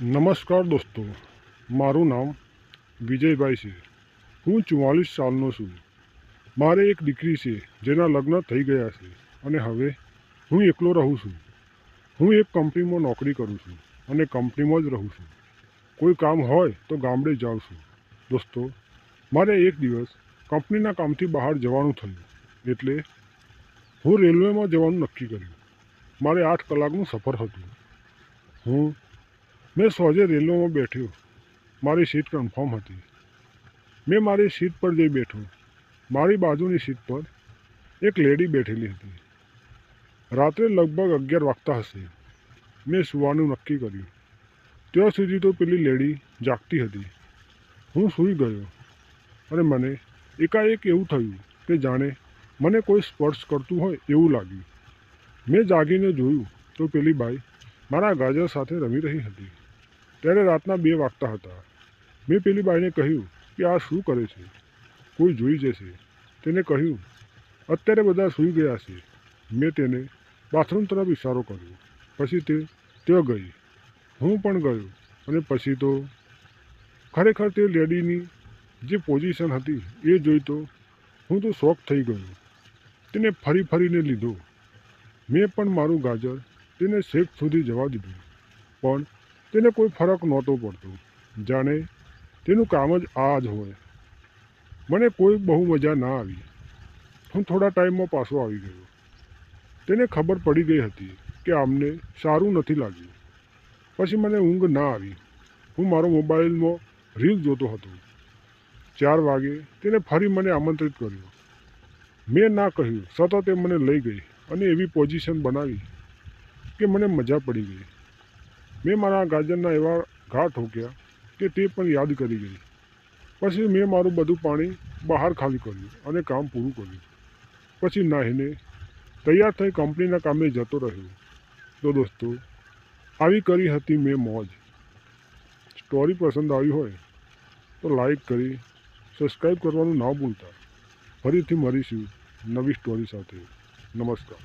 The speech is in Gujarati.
નમસ્કાર દોસ્તો, મારું નામ વિજયભાઈ છે. હું 44 સાલનો છું. મારે એક દીકરી છે જેના લગ્ન થઈ ગયા છે અને હવે હું એકલો રહું છું. હું એક કંપનીમાં નોકરી કરું છું અને કંપનીમાં જ રહું છું. કોઈ કામ હોય તો ગામડે જાઉં છું. દોસ્તો, મારે એક દિવસ કંપનીના કામથી બહાર જવાનું થયું એટલે હું રેલવેમાં જવાનું નક્કી કર્યું. મારે 8 કલાકનું સફર હતું. મેં સોજે રેલવેમાં બેઠ્યો. મારી સીટ કન્ફર્મ હતી. મેં મારી સીટ પર જઈ બેઠો. મારી બાજુની સીટ પર એક લેડી બેઠેલી હતી. રાત્રે લગભગ 11 વાગતા હશે. મેં સૂવાનું નક્કી કર્યું. ત્યાં સુધી તો પેલી લેડી જાગતી હતી. હું સૂઈ ગયો અને મને એકાએક એવું થયું કે જાણે મને કોઈ સ્પર્શ કરતું હોય એવું લાગ્યું. મેં જાગીને જોયું તો પેલી બાઈ મારા ગાજર સાથે રમી રહી હતી. ત્યારે રાતના 2 વાગતા હતા. મેં પેલી બાઈને કહ્યું કે આ શું કરે છે? કોઈ જોઈ જશે. તેને કહ્યું અત્યારે બધા સૂઈ ગયા છે. મેં તેને બાથરૂમ તરફ ઇશારો કર્યો. પછી તે ત્યાં ગઈ. હું પણ ગયો અને પછી તો ખરેખર તે લેડીની જે પોઝિશન હતી એ જોઈ તો હું તો શોક થઈ ગયો. તેને ફરીને લીધો. મેં પણ મારું ગાજર તેને શેક સુધી જવા દીધું, પણ તેને કોઈ ફરક નહોતો પડતો. જાણે તેનું કામ જ આ જ હોય. મને કોઈ બહુ મજા ના આવી. હું થોડા ટાઈમમાં પાછો આવી ગયો. તેને ખબર પડી ગઈ હતી કે આમને સારું નથી લાગ્યું. પછી મને ઊંઘ ના આવી. હું મારો મોબાઈલમાં રીલ જોતો હતો. 4 વાગે તેને ફરી મને આમંત્રિત કર્યો. મેં ના કહ્યું. સતત એ મને લઈ ગઈ અને એવી પોઝિશન બનાવી કે મને મજા પડી ગઈ. મેં મારા ગાજરના એવા ઘા ઠોક્યા કે તે પણ યાદ કરી ગઈ. પછી મેં મારું બધું પાણી બહાર ખાલી કર્યું અને કામ પૂરું કર્યું. પછી નાહીને તૈયાર થઈ કંપનીના કામે જતો રહ્યો. તો દોસ્તો, આવી કરી હતી મેં મોજ. સ્ટોરી પસંદ આવી હોય તો લાઈક કરી સબસ્ક્રાઈબ કરવાનું ના ભૂલતા. ફરીથી મળીશું નવી સ્ટોરી સાથે. નમસ્કાર.